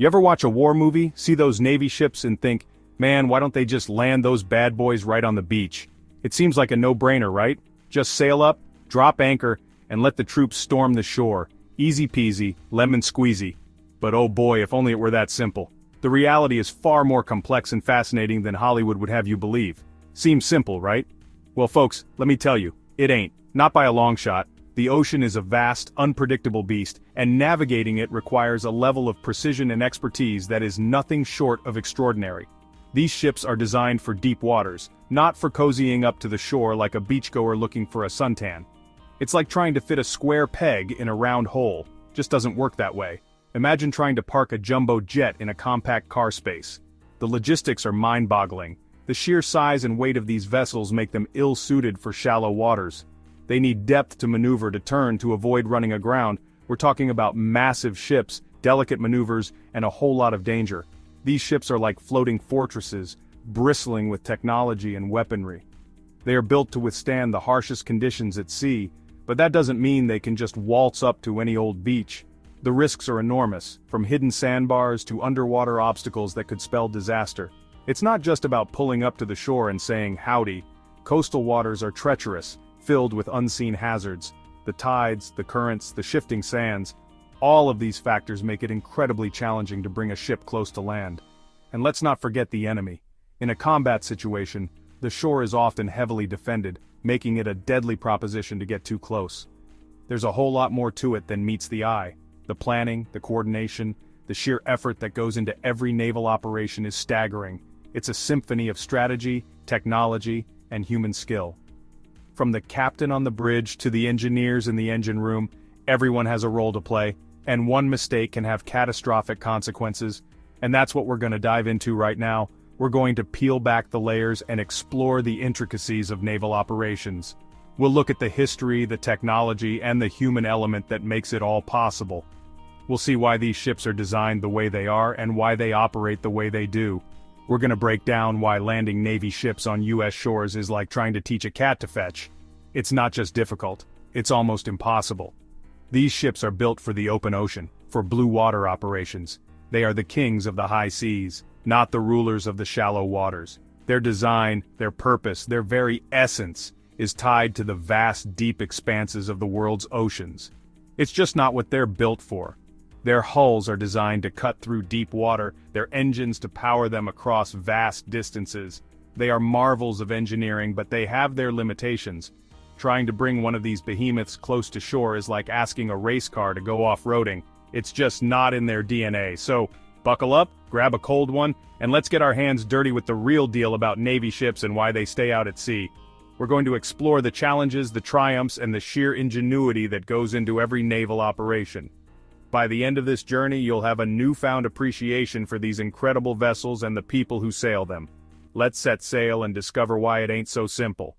You ever watch a war movie, see those Navy ships and think, man, why don't they just land those bad boys right on the beach? It seems like a no-brainer, right? Just sail up, drop anchor, and let the troops storm the shore. Easy peasy, lemon squeezy. But oh boy, if only it were that simple. The reality is far more complex and fascinating than Hollywood would have you believe. Seems simple, right? Well folks, let me tell you, it ain't. Not by a long shot. The ocean is a vast, unpredictable beast, and navigating it requires a level of precision and expertise that is nothing short of extraordinary. These ships are designed for deep waters, not for cozying up to the shore like a beachgoer looking for a suntan. It's like trying to fit a square peg in a round hole. Just doesn't work that way. Imagine trying to park a jumbo jet in a compact car space. The logistics are mind-boggling. The sheer size and weight of these vessels make them ill-suited for shallow waters. They need depth to maneuver to turn to avoid running aground. We're talking about massive ships, delicate maneuvers, and a whole lot of danger. These ships are like floating fortresses, bristling with technology and weaponry. They are built to withstand the harshest conditions at sea, but that doesn't mean they can just waltz up to any old beach. The risks are enormous, from hidden sandbars to underwater obstacles that could spell disaster. It's not just about pulling up to the shore and saying howdy. Coastal waters are treacherous, filled with unseen hazards. The tides, the currents, the shifting sands. All of these factors make it incredibly challenging to bring a ship close to land. And let's not forget the enemy. In a combat situation, the shore is often heavily defended, making it a deadly proposition to get too close. There's a whole lot more to it than meets the eye. The planning, the coordination, the sheer effort that goes into every naval operation is staggering. It's a symphony of strategy, technology, and human skill. From the captain on the bridge to the engineers in the engine room, everyone has a role to play, and one mistake can have catastrophic consequences. And that's what we're going to dive into right now. We're going to peel back the layers and explore the intricacies of naval operations. We'll look at the history, the technology, and the human element that makes it all possible. We'll see why these ships are designed the way they are and why they operate the way they do. We're going to break down why landing Navy ships on U.S. shores is like trying to teach a cat to fetch. It's not just difficult, it's almost impossible. These ships are built for the open ocean, for blue water operations. They are the kings of the high seas, not the rulers of the shallow waters. Their design, their purpose, their very essence is tied to the vast, deep expanses of the world's oceans. It's just not what they're built for. Their hulls are designed to cut through deep water, their engines to power them across vast distances. They are marvels of engineering, but they have their limitations. Trying to bring one of these behemoths close to shore is like asking a race car to go off-roading. It's just not in their DNA. So, buckle up, grab a cold one, and let's get our hands dirty with the real deal about Navy ships and why they stay out at sea. We're going to explore the challenges, the triumphs, and the sheer ingenuity that goes into every naval operation. By the end of this journey, you'll have a newfound appreciation for these incredible vessels and the people who sail them. Let's set sail and discover why it ain't so simple.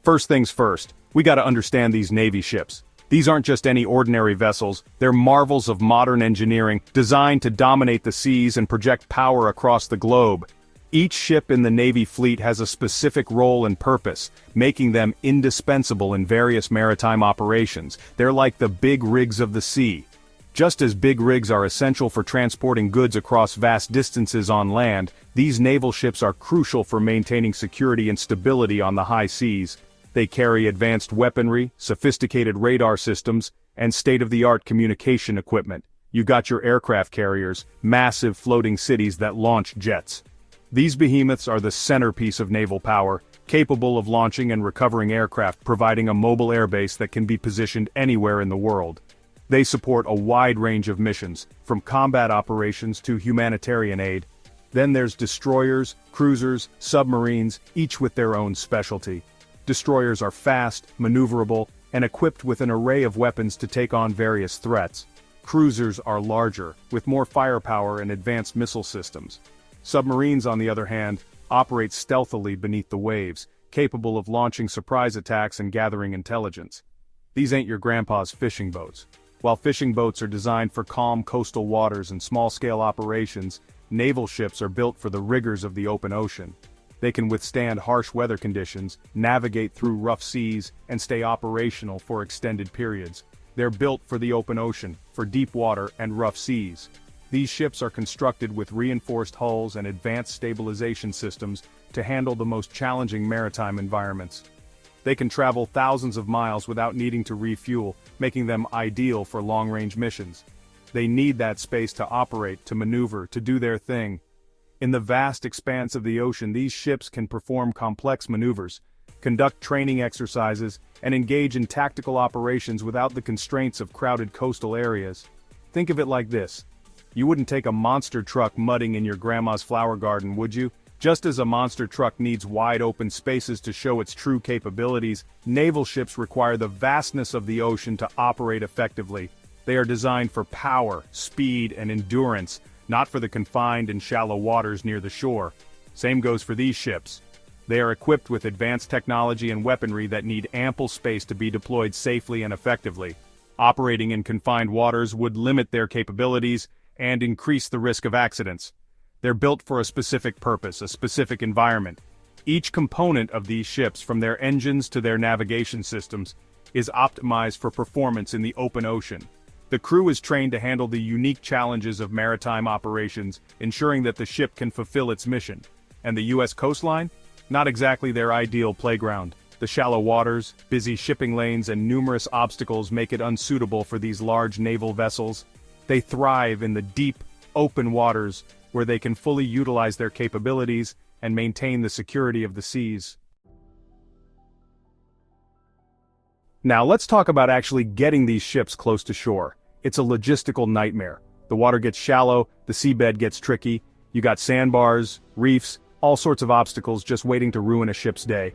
First things first, we gotta understand these Navy ships. These aren't just any ordinary vessels, they're marvels of modern engineering, designed to dominate the seas and project power across the globe. Each ship in the Navy fleet has a specific role and purpose, making them indispensable in various maritime operations. They're like the big rigs of the sea. Just as big rigs are essential for transporting goods across vast distances on land, these naval ships are crucial for maintaining security and stability on the high seas. They carry advanced weaponry, sophisticated radar systems, and state-of-the-art communication equipment. You've got your aircraft carriers, massive floating cities that launch jets. These behemoths are the centerpiece of naval power, capable of launching and recovering aircraft, providing a mobile airbase that can be positioned anywhere in the world. They support a wide range of missions, from combat operations to humanitarian aid. Then there's destroyers, cruisers, submarines, each with their own specialty. Destroyers are fast, maneuverable, and equipped with an array of weapons to take on various threats. Cruisers are larger, with more firepower and advanced missile systems. Submarines, on the other hand, operate stealthily beneath the waves, capable of launching surprise attacks and gathering intelligence. These ain't your grandpa's fishing boats. While fishing boats are designed for calm coastal waters and small-scale operations, naval ships are built for the rigors of the open ocean. They can withstand harsh weather conditions, navigate through rough seas, and stay operational for extended periods. They're built for the open ocean, for deep water and rough seas. These ships are constructed with reinforced hulls and advanced stabilization systems to handle the most challenging maritime environments. They can travel thousands of miles without needing to refuel, making them ideal for long-range missions. They need that space to operate, to maneuver, to do their thing. In the vast expanse of the ocean, these ships can perform complex maneuvers, conduct training exercises, and engage in tactical operations without the constraints of crowded coastal areas. Think of it like this. You wouldn't take a monster truck mudding in your grandma's flower garden, would you? Just as a monster truck needs wide open spaces to show its true capabilities, naval ships require the vastness of the ocean to operate effectively. They are designed for power, speed, and endurance, not for the confined and shallow waters near the shore. Same goes for these ships. They are equipped with advanced technology and weaponry that need ample space to be deployed safely and effectively. Operating in confined waters would limit their capabilities and increase the risk of accidents. They're built for a specific purpose, a specific environment. Each component of these ships, from their engines to their navigation systems, is optimized for performance in the open ocean. The crew is trained to handle the unique challenges of maritime operations, ensuring that the ship can fulfill its mission. And the U.S. coastline? Not exactly their ideal playground. The shallow waters, busy shipping lanes, and numerous obstacles make it unsuitable for these large naval vessels. They thrive in the deep, open waters, where they can fully utilize their capabilities and maintain the security of the seas. Now let's talk about actually getting these ships close to shore. It's a logistical nightmare. The water gets shallow, the seabed gets tricky, you got sandbars, reefs, all sorts of obstacles just waiting to ruin a ship's day.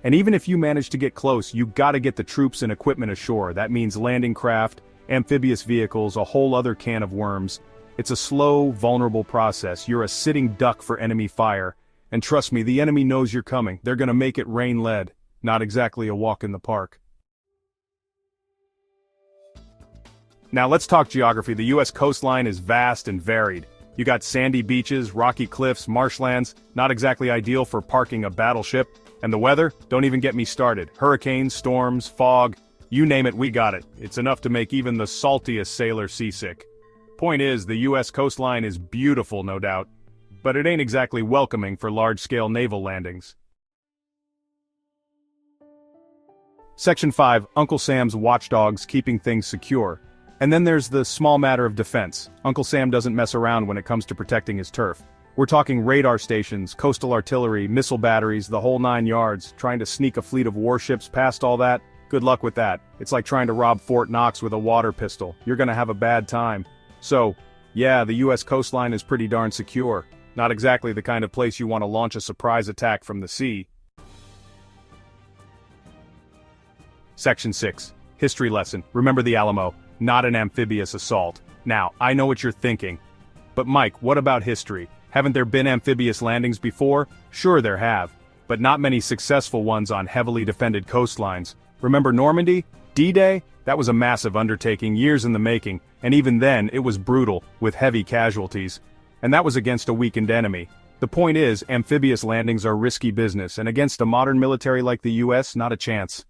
And even if you manage to get close, you gotta get the troops and equipment ashore. That means landing craft, amphibious vehicles, a whole other can of worms. It's a slow, vulnerable process. You're a sitting duck for enemy fire. And trust me, the enemy knows you're coming. They're gonna make it rain lead. Not exactly a walk in the park. Now let's talk geography. The U.S. coastline is vast and varied. You got sandy beaches, rocky cliffs, marshlands, not exactly ideal for parking a battleship. And the weather? Don't even get me started. Hurricanes, storms, fog, you name it, we got it. It's enough to make even the saltiest sailor seasick. Point is, the U.S. coastline is beautiful, no doubt, but it ain't exactly welcoming for large-scale naval landings. Section 5, Uncle Sam's watchdogs keeping things secure. And then there's the small matter of defense. Uncle Sam doesn't mess around when it comes to protecting his turf. We're talking radar stations, coastal artillery, missile batteries, the whole 9 yards. Trying to sneak a fleet of warships past all that? Good luck with that. It's like trying to rob Fort Knox with a water pistol. You're gonna have a bad time. So, yeah, the U.S. coastline is pretty darn secure. Not exactly the kind of place you want to launch a surprise attack from the sea. Section 6. History lesson. Remember the Alamo. Not an amphibious assault. Now, I know what you're thinking. But Mike, what about history? Haven't there been amphibious landings before? Sure there have. But not many successful ones on heavily defended coastlines. Remember Normandy? D-Day? That was a massive undertaking, years in the making, and even then it was brutal, with heavy casualties. And that was against a weakened enemy. The point is, amphibious landings are risky business, and against a modern military like the US, not a chance.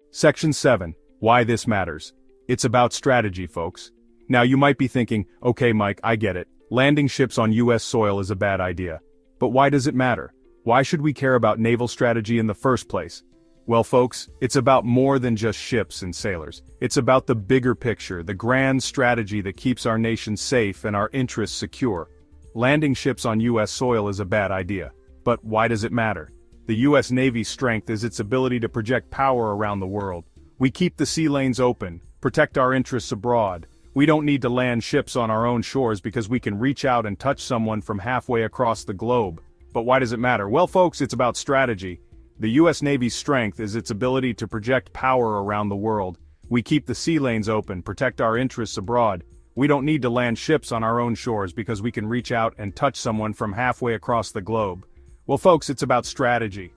Section 7. Why this matters. It's about strategy, folks. Now you might be thinking, okay Mike, I get it. Landing ships on US soil is a bad idea. But why does it matter? Why should we care about naval strategy in the first place? Well folks, it's about more than just ships and sailors. It's about the bigger picture, the grand strategy that keeps our nation safe and our interests secure. Landing ships on US soil is a bad idea. But why does it matter? The US Navy's strength is its ability to project power around the world. We keep the sea lanes open, protect our interests abroad. We don't need to land ships on our own shores because we can reach out and touch someone from halfway across the globe. But why does it matter? Well folks, it's about strategy. The US Navy's strength is its ability to project power around the world. We keep the sea lanes open, protect our interests abroad. We don't need to land ships on our own shores because we can reach out and touch someone from halfway across the globe. Well folks, it's about strategy.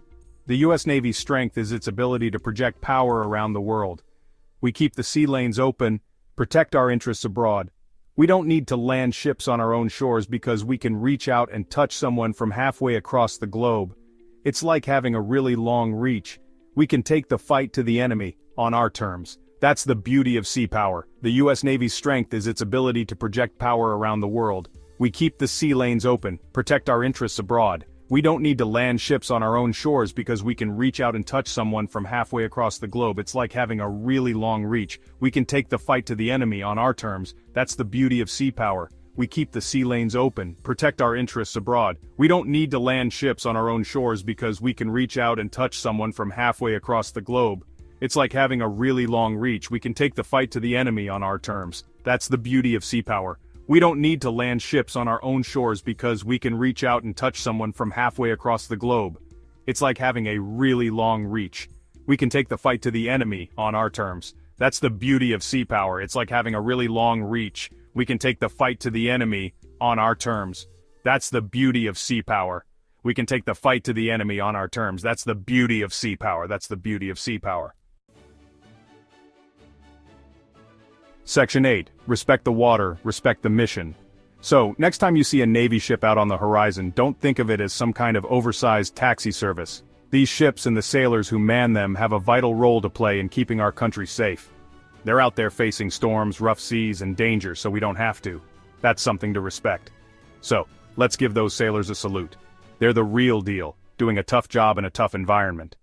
The US Navy's strength is its ability to project power around the world. We keep the sea lanes open, protect our interests abroad. We don't need to land ships on our own shores because we can reach out and touch someone from halfway across the globe. It's like having a really long reach. We can take the fight to the enemy, on our terms. That's the beauty of sea power. The US Navy's strength is its ability to project power around the world. We keep the sea lanes open, protect our interests abroad. We don't need to land ships on our own shores because we can reach out and touch someone from halfway across the globe. It's like having a really long reach. We can take the fight to the enemy on our terms. That's the beauty of sea power. We keep the sea lanes open, protect our interests abroad. We don't need to land ships on our own shores because we can reach out and touch someone from halfway across the globe. It's like having a really long reach. We can take the fight to the enemy on our terms. That's the beauty of sea power. We don't need to land ships on our own shores because we can reach out and touch someone from halfway across the globe. It's like having a really long reach. We can take the fight to the enemy on our terms. That's the beauty of sea power. It's like having a really long reach. We can take the fight to the enemy on our terms. That's the beauty of sea power. We can take the fight to the enemy on our terms. That's the beauty of sea power. That's the beauty of sea power. Section 8. Respect the water, respect the mission. So, next time you see a Navy ship out on the horizon, don't think of it as some kind of oversized taxi service. These ships and the sailors who man them have a vital role to play in keeping our country safe. They're out there facing storms, rough seas, and danger so we don't have to. That's something to respect. So, let's give those sailors a salute. They're the real deal, doing a tough job in a tough environment.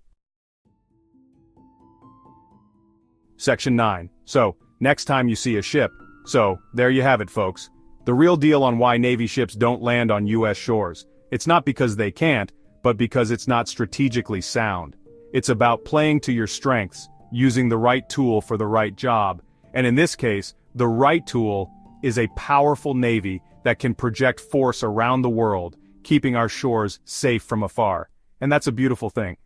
Section 9. So, next time you see a ship. So, there you have it, folks. The real deal on why Navy ships don't land on US shores. It's not because they can't, but because it's not strategically sound. It's about playing to your strengths, using the right tool for the right job. And in this case, the right tool is a powerful Navy that can project force around the world, keeping our shores safe from afar. And that's a beautiful thing.